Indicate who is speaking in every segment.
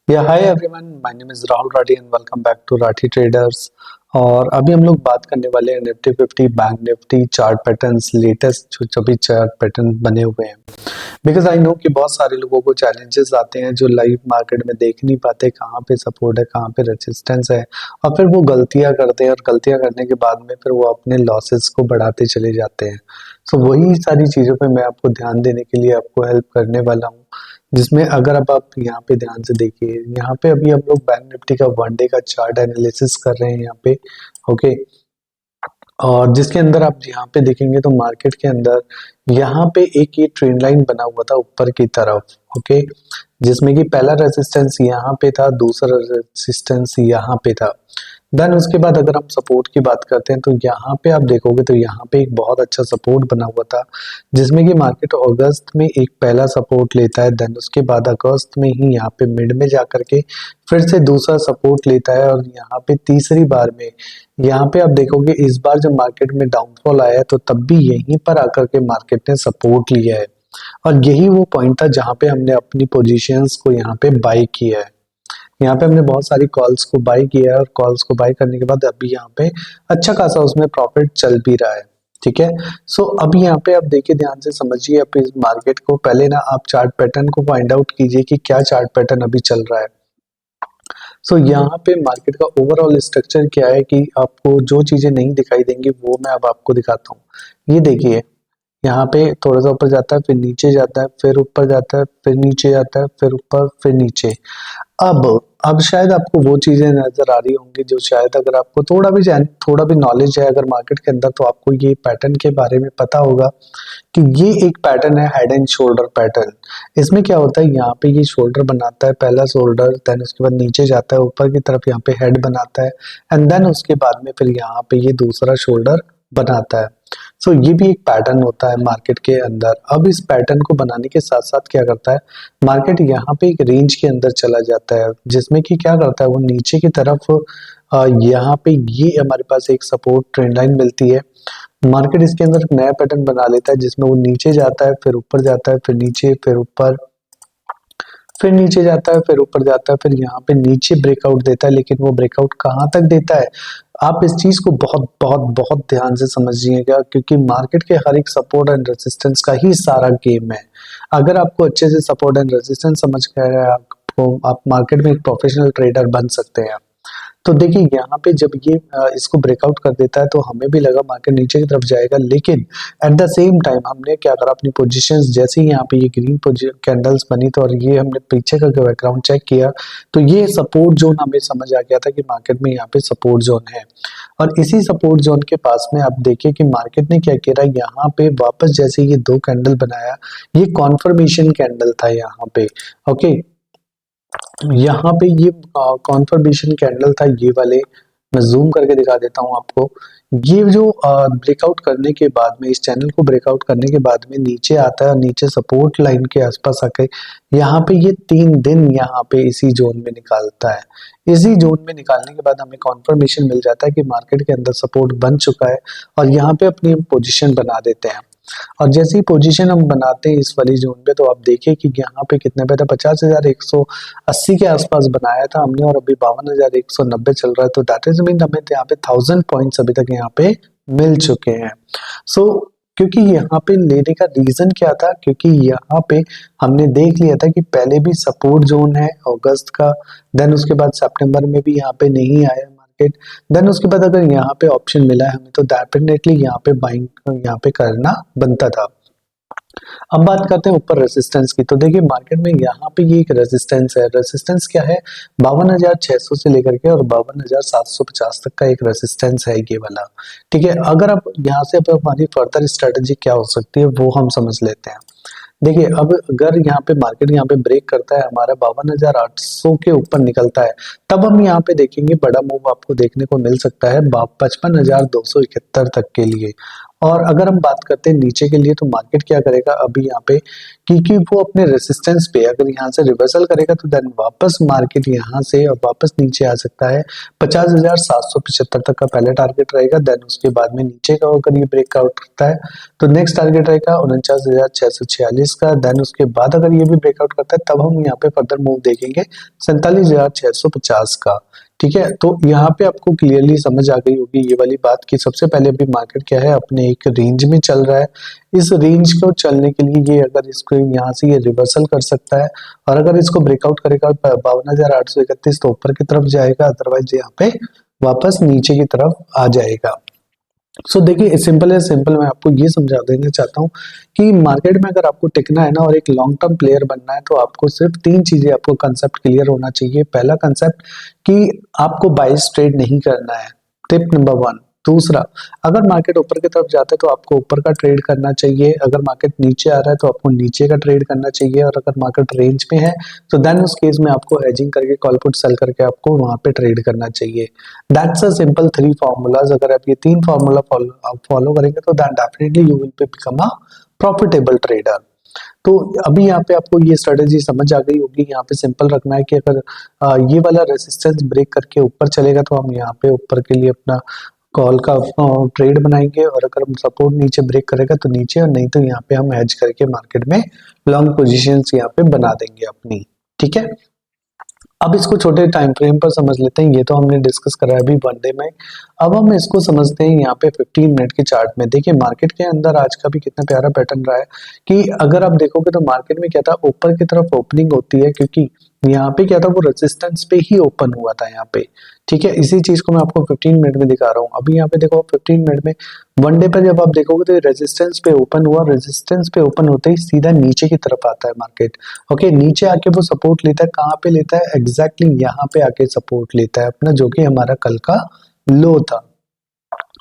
Speaker 1: या hi everyone, my name is Rahul Rathi and welcome back to Rathi traders. और अभी हम लोग बात करने वाले हैं Nifty 50 bank Nifty chart patterns, latest जो सभी चार्ट पैटर्न बने हुए हैं। बिकॉज आई नो कि बहुत सारे लोगों को चैलेंजेस आते हैं जो लाइव मार्केट में देख नहीं पाते कहाँ पे सपोर्ट है, कहाँ पे रेजिस्टेंस है, और फिर वो गलतियां करते हैं और गलतियां करने के बाद में फिर वो अपने लॉसेस को बढ़ाते चले जाते हैं। सो वही सारी चीज़ों पे मैं आपको ध्यान देने के लिए आपको हेल्प करने वाला हूँ, जिसमें अगर अब आप यहाँ पे ध्यान से देखिए, यहाँ पे अभी हम लोग बैंक निफ्टी का वन डे का चार्ट एनालिसिस कर रहे हैं यहाँ पे। ओके। और जिसके अंदर आप यहाँ पे देखेंगे तो मार्केट के अंदर यहाँ पे एक ये ट्रेंड लाइन बना हुआ था ऊपर की तरफ। ओके। जिसमें कि पहला रेजिस्टेंस यहाँ पे था, दूसरा रेजिस्टेंस यहाँ पे था। देन उसके बाद अगर हम सपोर्ट की बात करते हैं तो यहाँ पे आप देखोगे तो यहाँ पे एक बहुत अच्छा सपोर्ट बना हुआ था, जिसमें कि मार्केट अगस्त में एक पहला सपोर्ट लेता है। देन उसके बाद अगस्त में ही यहाँ पे मिड में जा करके फिर से दूसरा सपोर्ट लेता है, और यहाँ पे तीसरी बार में यहाँ पे आप देखोगे इस बार जब मार्केट में डाउनफॉल आया है तो तब भी यहीं पर आकर के मार्केट ने सपोर्ट लिया है। और यही वो पॉइंट था जहाँ पे हमने अपनी पोजीशंस को यहाँ पे बाई किया है। यहाँ पे हमने बहुत सारी कॉल्स को बाई किया है, और कॉल्स को बाई करने के बाद अभी यहाँ पे अच्छा खासा उसमें प्रॉफिट चल भी रहा है। ठीक है। सो अभी यहाँ पे आप देखिए, ध्यान से समझिए आप इस मार्केट को। पहले ना आप चार्ट पैटर्न को फाइंड आउट कीजिए कि क्या चार्ट पैटर्न अभी चल रहा है। सो यहाँ पे मार्केट का ओवरऑल स्ट्रक्चर क्या है कि आपको जो चीजें नहीं दिखाई देंगी वो मैं अब आपको दिखाता हूँ। ये देखिए, यहाँ पे थोड़ा सा ऊपर जाता है, फिर नीचे जाता है, फिर ऊपर जाता है, फिर नीचे जाता है, फिर ऊपर, फिर नीचे। अब शायद आपको वो चीजें नजर आ रही होंगी जो शायद अगर आपको थोड़ा भी नॉलेज है अगर मार्केट के अंदर, तो आपको ये पैटर्न के बारे में पता होगा कि ये एक पैटर्न है हेड एंड शोल्डर पैटर्न। इसमें क्या होता है, यहाँ पे ये शोल्डर बनाता है, पहला शोल्डर, देन उसके बाद नीचे जाता है ऊपर की तरफ, यहाँ पे हेड बनाता है, एंड देन उसके बाद में फिर यहाँ पे ये दूसरा शोल्डर बनाता है। सो ये भी एक पैटर्न होता है मार्केट के अंदर। अब इस पैटर्न को बनाने के साथ साथ क्या करता है, मार्केट यहाँ पे एक रेंज के अंदर चला जाता है, जिसमें कि क्या करता है वो नीचे की तरफ यहाँ पे ये हमारे पास एक सपोर्ट ट्रेंड लाइन मिलती है। मार्केट इसके अंदर एक नया पैटर्न बना लेता है जिसमें वो नीचे जाता है, फिर ऊपर जाता है, फिर नीचे, फिर ऊपर, फिर नीचे जाता है, फिर ऊपर जाता है, फिर यहाँ पे नीचे ब्रेकआउट देता है। लेकिन वो ब्रेकआउट कहाँ तक देता है, आप इस चीज को बहुत बहुत बहुत ध्यान से समझिएगा, क्योंकि मार्केट के हर एक सपोर्ट एंड रेजिस्टेंस का ही सारा गेम है। अगर आपको अच्छे से सपोर्ट एंड रेजिस्टेंस समझ गए हैं, आपको आप मार्केट में एक प्रोफेशनल ट्रेडर बन सकते हैं। तो देखिए यहाँ पे जब ये इसको ब्रेकआउट कर देता है तो हमें भी लगा मार्केट नीचे की तरफ जाएगा, लेकिन एट द सेम टाइम हमने क्या करा, अपनी पोजीशंस जैसे ही यहाँ पे ये ग्रीन कैंडल्स बनी तो, और ये हमने पीछे का बैकग्राउंड चेक किया तो ये सपोर्ट जोन हमें समझ आ गया था कि मार्केट में यहाँ पे सपोर्ट जोन है। और इसी सपोर्ट जोन के पास में आप देखिए कि मार्केट ने क्या किया, यहाँ पे वापस जैसे ये दो कैंडल बनाया, ये कॉन्फर्मेशन कैंडल था यहाँ पे। ओके। यहाँ पे ये कॉन्फर्मेशन कैंडल था, ये वाले मैं जूम करके दिखा देता हूँ आपको। ये जो ब्रेकआउट करने के बाद में, इस चैनल को ब्रेकआउट करने के बाद में नीचे आता है, और नीचे सपोर्ट लाइन के आसपास आके यहाँ पे ये 3 दिन यहाँ पे इसी जोन में निकालता है। इसी जोन में निकालने के बाद हमें कॉन्फर्मेशन मिल जाता है कि मार्केट के अंदर सपोर्ट बन चुका है, और यहाँ पे अपनी पोजीशन बना देते हैं। और जैसे ही पोजीशन हम बनाते हैं इस वाली जोन पे, तो आप देखिए कि यहाँ पे कितने पे था, 50,180 के आसपास बनाया था हमने, और अभी 52,190 चल रहा है। तो दैट इज मीन हमें यहाँ पे 1000 पॉइंट्स अभी तक यहाँ पे मिल चुके हैं। सो क्योंकि यहाँ पे लेने का रीजन क्या था, क्योंकि यहाँ पे हमने देख लिया था कि पहले भी सपोर्ट जोन है अगस्त का, देन उसके बाद सितंबर में भी यहाँ पे नहीं आया मार्केट, देन उसके बाद अगर यहाँ पे ऑप्शन मिला है हमें तो डेफिनेटली यहाँ पे बाइंग यहाँ पे करना बनता था। अब बात करते हैं ऊपर रेजिस्टेंस की। तो देखिए मार्केट में यहाँ पे ये एक रेजिस्टेंस है। रेजिस्टेंस क्या है, 52,600 से लेकर के और 52,750 तक का एक रेजिस्टेंस है ये वाला। ठीक है। अगर आप यहाँ से अब हमारी फर्दर स्ट्रेटेजी क्या हो सकती है वो हम समझ लेते हैं। देखिए अब अगर यहाँ पे मार्केट यहाँ पे ब्रेक करता है, हमारा 52,800 के ऊपर निकलता है, तब हम यहाँ पे देखेंगे बड़ा मूव आपको देखने को मिल सकता है 55,271 तक के लिए। और अगर हम बात करते हैं नीचे के लिए, तो मार्केट क्या करेगा अभी यहाँ पे, क्योंकि वो अपने रेसिस्टेंस पे अगर यहाँ से रिवर्सल करेगा तो देन वापस मार्केट यहाँ से और वापस नीचे आ सकता है। 50,775 तक का पहले टारगेट रहेगा, देन उसके बाद में नीचे का अगर ये ब्रेकआउट करता है तो नेक्स्ट टारगेट रहेगा 49,646 का, देन उसके बाद अगर ये भी ब्रेकआउट करता है तब हम यहाँ पे फर्दर मूव देखेंगे 47,650 का। ठीक है, तो यहाँ पे आपको क्लियरली समझ आ गई होगी ये वाली बात कि सबसे पहले अभी मार्केट क्या है, अपने एक रेंज में चल रहा है। इस रेंज को चलने के लिए ये अगर इसको यहाँ से ये रिवर्सल कर सकता है और अगर इसको ब्रेकआउट करेगा 52,831 तो ऊपर की तरफ जाएगा, अदरवाइज यहाँ पे वापस नीचे की तरफ आ जाएगा। सो देखिए, सिंपल है, सिंपल मैं आपको ये समझा देना चाहता हूँ कि मार्केट में अगर आपको टिकना है ना और एक लॉन्ग टर्म प्लेयर बनना है तो आपको सिर्फ 3 चीजें, आपको कंसेप्ट क्लियर होना चाहिए। पहला कंसेप्ट कि आपको बाइस ट्रेड नहीं करना है, टिप नंबर 1। दूसरा, अगर मार्केट ऊपर की तरफ जाता है तो आपको ऊपर का ट्रेड करना चाहिए, अगर मार्केट नीचे आ रहा है तो आपको नीचे का ट्रेड करना चाहिए, और अगर मार्केट रेंज में है तो देन उस केस में आपको हेजिंग करके कॉल पुट सेल करके आपको वहां पे ट्रेड करना चाहिए। That's a simple 3 formulas. अगर आप ये 3 फॉर्मूला फॉलो करेंगे तो then definitely you will become a profitable trader. तो अभी यहाँ पे आपको ये स्ट्रेटेजी समझ आ गई होगी। यहाँ पे सिंपल रखना है कि अगर ये वाला रेजिस्टेंस ब्रेक करके ऊपर चलेगा तो हम यहाँ पे ऊपर के लिए अपना कॉल का ट्रेड बनाएंगे, और अगर हम सपोर्ट नीचे ब्रेक करेगा तो नीचे, और नहीं तो यहाँ पे हम हेज करके मार्केट में लॉन्ग पोजीशंस यहाँ पे बना देंगे अपनी। ठीक है, अब इसको छोटे टाइम फ्रेम पर समझ लेते हैं। ये तो हमने डिस्कस करा है अभी वन डे में। अब हम इसको समझते हैं यहाँ पे 15 मिनट के चार्ट में। देखिए मार्केट के अंदर आज का भी कितना प्यारा पैटर्न रहा है कि अगर आप देखोगे तो मार्केट में क्या था, ऊपर की तरफ ओपनिंग होती है, क्योंकि यहाँ पे क्या था, वो रेजिस्टेंस पे ही ओपन हुआ था यहाँ पे। ठीक है, इसी चीज को मैं आपको 15 मिनट में दिखा रहा हूँ। अभी यहाँ पे देखो 15 मिनट में, वन डे पर जब आप देखोगे तो रेजिस्टेंस पे ओपन हुआ, रेजिस्टेंस पे ओपन होते ही सीधा नीचे की तरफ आता है मार्केट। ओके, नीचे आके वो सपोर्ट लेता है, कहाँ पे लेता है, एग्जैक्टली यहाँ पे आके सपोर्ट लेता है अपना, जो कि हमारा कल का लो था।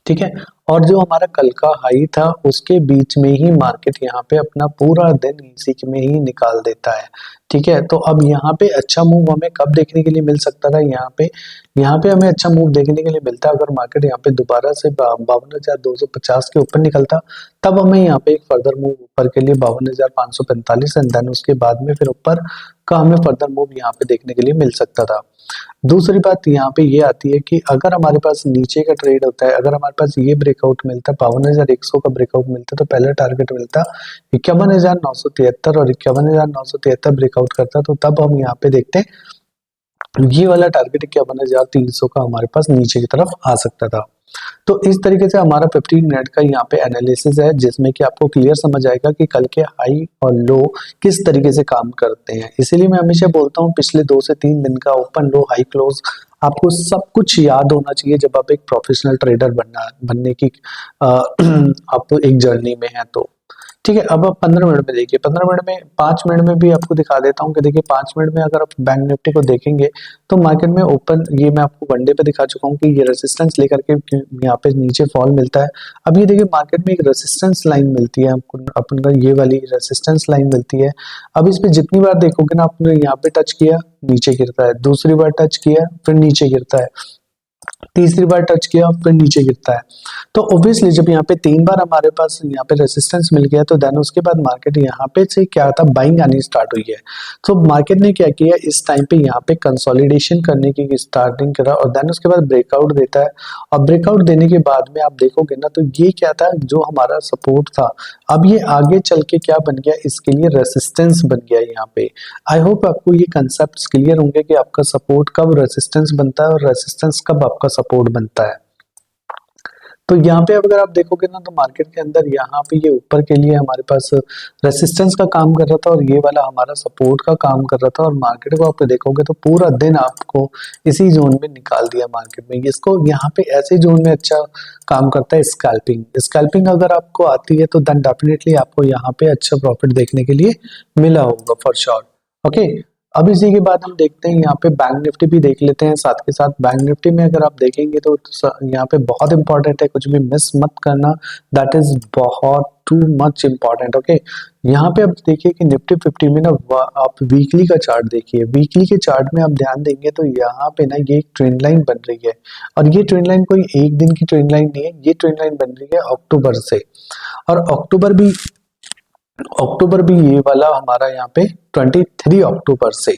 Speaker 1: ठीक है, और जो हमारा कल का हाई था उसके बीच में ही मार्केट यहाँ पे अपना पूरा दिन इसी में ही निकाल देता है। ठीक है, तो अब यहाँ पे अच्छा मूव हमें कब देखने के लिए मिल सकता था, यहाँ पे हमें अच्छा मूव देखने के लिए मिलता है अगर मार्केट यहाँ पे दोबारा से 52,250 के ऊपर निकलता, तब हमें यहाँ पे एक फर्दर मूव ऊपर के लिए 52,545 एंड देन उसके बाद में फिर ऊपर का हमें फर्दर मूव यहाँ पे देखने के लिए मिल सकता था। दूसरी बात यहाँ पे ये आती है कि अगर हमारे पास नीचे का ट्रेड होता है, अगर हमारे पास ये ब्रेकआउट मिलता है 52,100 का ब्रेकआउट मिलता है, तो पहला टारगेट मिलता 51,973, और 51,973 ब्रेकआउट करता तो तब हम यहाँ पे देखते हैं ये वाला टारगेट 51,300 का हमारे पास नीचे की तरफ आ सकता था। तो इस तरीके से हमारा 15 मिनट का यहाँ पे एनालिसिस है, जिसमें कि आपको क्लियर समझ आएगा कि कल के हाई और लो किस तरीके से काम करते हैं। इसीलिए मैं हमेशा बोलता हूँ पिछले 2 से 3 दिन का ओपन लो हाई क्लोज आपको सब कुछ याद होना चाहिए जब आप एक प्रोफेशनल ट्रेडर बनने की आप एक जर्नी में है तो। ठीक है, अब आप 15 मिनट में देखिए, 15 मिनट में 5 मिनट में भी आपको दिखा देता हूँ कि देखिए 5 मिनट में अगर आप बैंक निफ्टी को देखेंगे तो मार्केट में ओपन, ये मैं आपको वनडे पे दिखा चुका हूँ कि ये रेजिस्टेंस लेकर के यहाँ पे नीचे फॉल मिलता है। अब ये देखिए मार्केट में एक रेजिस्टेंस लाइन मिलती है आपको, अपन को ये वाली रेजिस्टेंस लाइन मिलती है। अब इस पे जितनी बार देखोगे ना, आपने यहाँ पे टच किया नीचे गिरता है, दूसरी बार टच किया फिर नीचे गिरता है, तीसरी बार टच किया फिर नीचे गिरता है। तो ऑब्वियसली जब यहाँ पे 3 बार हमारे पास यहाँ पे रेजिस्टेंस मिल गया तो देन उसके बाद मार्केट यहाँ पे से क्या था, बाइंग आनी स्टार्ट हुई है। तो मार्केट ने क्या किया, इस टाइम पे यहाँ पे कंसोलिडेशन करने की स्टार्टिंग करा और देन उसके बाद ब्रेकआउट देता है। और ब्रेकआउट देने के बाद में आप देखोगे ना तो ये क्या था, जो हमारा सपोर्ट था अब ये आगे चल के क्या बन गया, इसके लिए रेसिस्टेंस बन गया यहाँ पे। आई होप आपको ये कंसेप्ट क्लियर होंगे कि आपका सपोर्ट कब रेसिस्टेंस बनता है और रेसिस्टेंस कब आपका सपोर्ट बनता है। तो यहाँ पे अगर आप देखोगे ना तो मार्केट के अंदर यहाँ पे ये ऊपर के लिए हमारे पास रेसिस्टेंस का काम कर रहा था और ये वाला हमारा सपोर्ट का काम कर रहा था, और मार्केट को आप देखोगे तो पूरा दिन आपको इसी जोन में निकाल दिया मार्केट में। इसको यहाँ पे ऐसे जोन में अच्छा काम करता है स्कैल्पिंग। स्कैल्पिंग अगर आपको आती है तो देन डेफिनेटली आपको यहाँ पे अच्छा प्रॉफिट देखने के लिए मिला होगा फॉर श्योर। ओके, अब इसी के बाद हम देखते हैं यहाँ पे बैंक निफ्टी भी देख लेते हैं साथ के साथ। बैंक निफ्टी में अगर आप देखेंगे तो यहाँ पे बहुत इंपॉर्टेंट है, कुछ भी मिस मत करना, दैट इज बहुत टू मच इम्पॉर्टेंट। ओके, यहाँ पे आप देखिए कि निफ्टी 50 में ना आप वीकली का चार्ट देखिए। वीकली के चार्ट में आप ध्यान देंगे तो यहाँ पे ना ये एक ट्रेंड लाइन बन रही है, और ये ट्रेंड लाइन कोई एक दिन की ट्रेंड लाइन नहीं है, ये ट्रेंड लाइन बन रही है अक्टूबर से। और अक्टूबर भी ये वाला हमारा यहाँ पे 23 अक्टूबर से,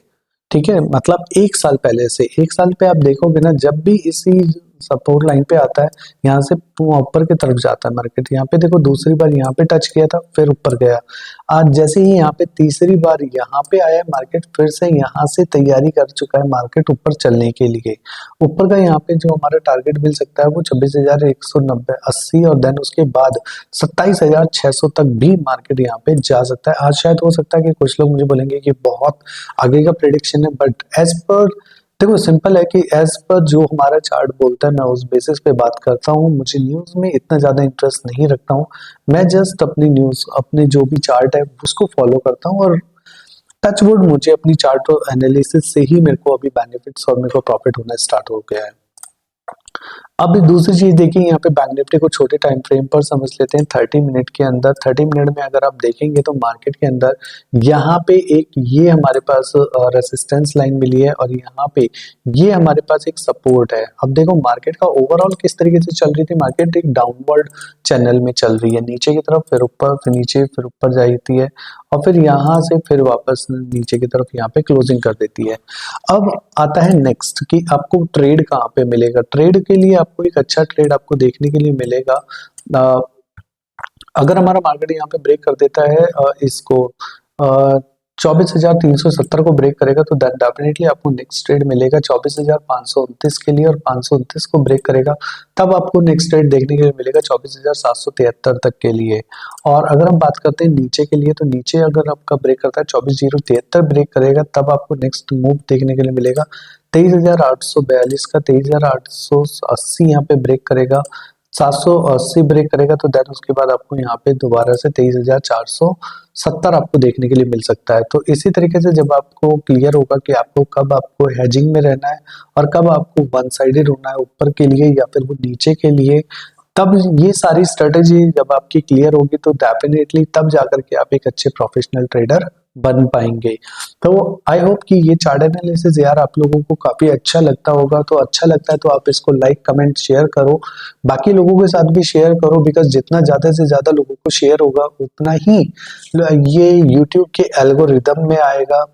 Speaker 1: ठीक है, मतलब एक साल पहले से। एक साल पे आप देखोगे ना, जब भी इसी सपोर्ट लाइन पे आता है, यहाँ से ऊपर की तरफ जाता है मार्केट। यहाँ पे देखो दूसरी बार यहाँ पे टच किया था, फिर ऊपर गया। आज जैसे ही यहाँ पे तीसरी बार यहाँ पे आया है मार्केट, फिर से यहाँ से तैयारी कर चुका है मार्केट ऊपर चलने के लिए। ऊपर का यहाँ पे जो हमारा टारगेट मिल सकता है वो 26,190-80, और देन उसके बाद 27,600 तक भी मार्केट यहाँ पे जा सकता है। आज शायद हो सकता है कि कुछ लोग मुझे बोलेंगे कि बहुत आगे का प्रेडिक्शन है, बट एज पर देखो सिंपल है कि एज पर जो हमारा चार्ट बोलता है मैं उस बेसिस पे बात करता हूँ। मुझे न्यूज में इतना ज्यादा इंटरेस्ट नहीं रखता हूँ, मैं जस्ट अपनी न्यूज, अपने जो भी चार्ट है उसको फॉलो करता हूँ। और टचवुड मुझे अपनी चार्ट एनालिसिस से ही मेरे को अभी बेनिफिट्स और मेरे को प्रॉफिट होना स्टार्ट हो गया है। अब दूसरी चीज देखिए, यहाँ पे बैंक निफ्टी को छोटे टाइम फ्रेम पर समझ लेते हैं 30 मिनट के अंदर। 30 मिनट में अगर आप देखेंगे तो मार्केट के अंदर यहाँ पे एक ये हमारे पास रेसिस्टेंस लाइन मिली है, और यहाँ पे ये हमारे पास एक सपोर्ट है। अब देखो मार्केट का ओवरऑल किस तरीके से चल रही थी, मार्केट एक डाउनवर्ड चैनल में चल रही है, नीचे की तरफ, फिर ऊपर, फिर नीचे, फिर ऊपर जाती है, और फिर यहाँ से फिर वापस नीचे की तरफ यहाँ पे क्लोजिंग कर देती है। अब आता है नेक्स्ट कि आपको ट्रेड कहाँ पे मिलेगा। ट्रेड के लिए आपको एक अच्छा ट्रेड आपको देखने के लिए मिलेगा। अ, अगर हमारा मार्केट यहाँ पे ब्रेक कर देता है इसको 24,370 को ब्रेक करेगा, तो दैट डेफिनेटली आपको नेक्स्ट ट्रेड मिलेगा 24,529 के लिए, और 529 को ब्रेक करेगा तब आपको नेक्स्ट ट्रेड देखने के लिए मिलेगा 24,773 तक के लिए। और अगर हम बात करते हैं नीचे के लिए, तो नीचे अगर आपका ब्रेक करता है 24,073 ब्रेक करेगा, तब आपको नेक्स्ट मूव देखने के लिए मिलेगा 23,842 का। 23,880 यहाँ पे ब्रेक करेगा, 780 ब्रेक करेगा, तो देन उसके बाद आपको यहाँ पे दोबारा से 23,470 आपको देखने के लिए मिल सकता है। तो इसी तरीके से जब आपको क्लियर होगा कि आपको कब आपको हेजिंग में रहना है और कब आपको वन साइडेड होना है ऊपर के लिए या फिर वो नीचे के लिए, तब ये सारी स्ट्रेटेजी जब आपकी क्लियर होगी तो डेफिनेटली तब जाकर के आप एक अच्छे प्रोफेशनल ट्रेडर बन पाएंगे। तो आई होप कि ये चार्ट एनालिसिस यार आप लोगों को काफी अच्छा लगता होगा। तो अच्छा लगता है तो आप इसको लाइक कमेंट शेयर करो, बाकी लोगों के साथ भी शेयर करो, बिकॉज जितना ज्यादा से ज्यादा लोगों को शेयर होगा उतना ही ये यूट्यूब के एल्गोरिदम में आएगा।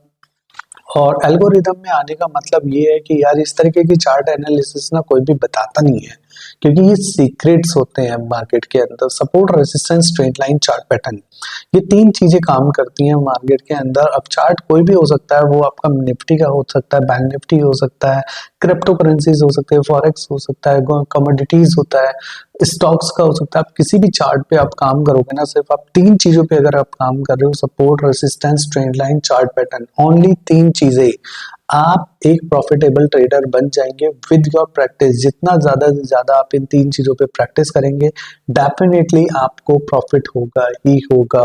Speaker 1: और एल्गोरिदम में आने का मतलब ये है कि यार इस तरीके की चार्ट एनालिसिस ना कोई भी बताता नहीं है, क्योंकि ये सीक्रेट्स होते हैं मार्केट के अंदर। Support, resistance, trend line, chart pattern, ये तीन चीजें काम करती हैं मार्केट के अंदर। अब चार्ट कोई भी हो सकता है, वो आपका निफ्टी का हो सकता है, बैंक निफ्टी हो सकता है, क्रिप्टो करेंसीज हो सकते हैं, फॉरेक्स हो सकता है, कमोडिटीज होता है, स्टॉक्स का हो सकता है। आप किसी भी चार्ट पे आप काम करोगे ना, सिर्फ आप तीन चीजों पे अगर आप काम कर रहे हो, support, resistance, trend line, chart pattern, only तीन चीजें, आप एक प्रॉफिटेबल ट्रेडर बन जाएंगे विद योर प्रैक्टिस। जितना ज्यादा से ज्यादा आप इन तीन चीजों पे प्रैक्टिस करेंगे, डेफिनेटली आपको प्रॉफिट होगा ही होगा।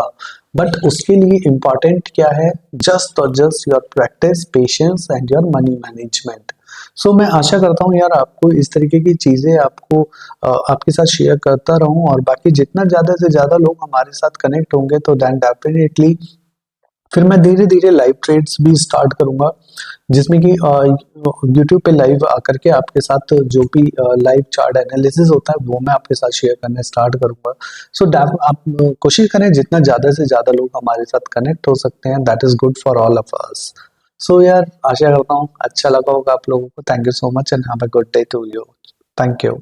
Speaker 1: बट उसके लिए इंपॉर्टेंट क्या है, जस्ट और just your practice, patience and your money management. So मैं आशा करता हूँ यार आपको इस तरीके की चीजें आपको आपके साथ शेयर करता रहूं, और बाकी जितना ज्यादा से ज्यादा लोग हमारे साथ कनेक्ट होंगे तो देन डेफिनेटली फिर मैं धीरे धीरे लाइव ट्रेड्स भी स्टार्ट करूंगा, जिसमें कि यूट्यूब पे लाइव आकर के आपके साथ जो भी लाइव चार्ट एनालिसिस होता है वो मैं आपके साथ शेयर करना स्टार्ट करूंगा। सो आप कोशिश करें जितना ज्यादा से ज्यादा लोग हमारे साथ कनेक्ट हो सकते हैं, that is good for all of us. So यार आशा करता हूँ अच्छा लगा होगा आप लोगों को। Thank you so much and have a good day to you. Thank you.